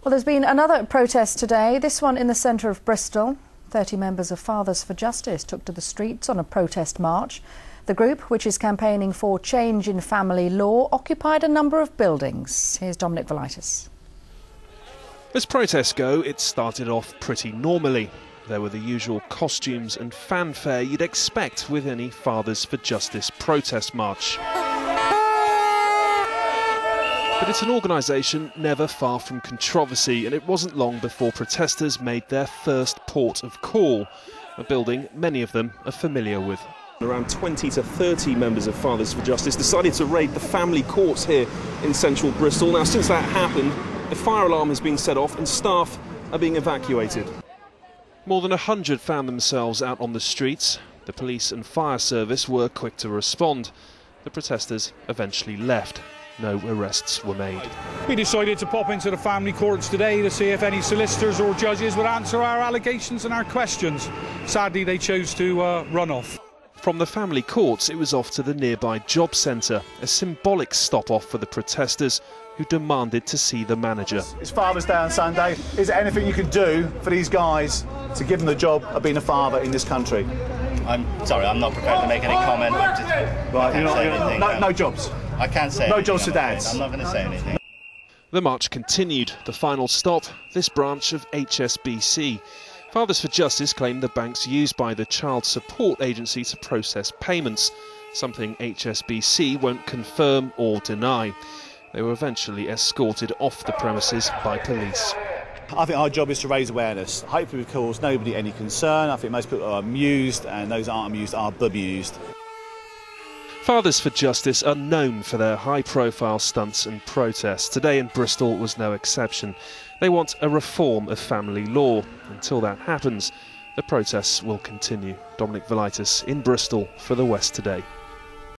Well, there's been another protest today, this one in the centre of Bristol. 30 members of Fathers for Justice took to the streets on a protest march. The group, which is campaigning for change in family law, occupied a number of buildings. Here's Dominic Velitis. As protests go, it started off pretty normally. There were the usual costumes and fanfare you'd expect with any Fathers for Justice protest march. But it's an organisation never far from controversy, and it wasn't long before protesters made their first port of call, a building many of them are familiar with. Around 20 to 30 members of Fathers for Justice decided to raid the family courts here in central Bristol. Now, since that happened, the fire alarm has been set off and staff are being evacuated. More than 100 found themselves out on the streets. The police and fire service were quick to respond. The protesters eventually left. No arrests were made. We decided to pop into the family courts today to see if any solicitors or judges would answer our allegations and our questions. Sadly, they chose to run off. From the family courts, it was off to the nearby job centre, a symbolic stop-off for the protesters who demanded to see the manager. It's Father's Day on Sunday. Is there anything you can do for these guys to give them the job of being a father in this country? I'm sorry, I'm not prepared to make any comment. Right, no jobs. I can't say no anything, jobs for dads. I'm not going to say anything. The march continued. The final stop, this branch of HSBC. Fathers for Justice claim the bank's used by the Child Support Agency to process payments, something HSBC won't confirm or deny. They were eventually escorted off the premises by police. I think our job is to raise awareness. Hopefully we cause nobody any concern. I think most people are amused, and those that aren't amused are bemused. Fathers for Justice are known for their high-profile stunts and protests. Today in Bristol was no exception. They want a reform of family law. Until that happens, the protests will continue. Dominic Velitis in Bristol for The West Today.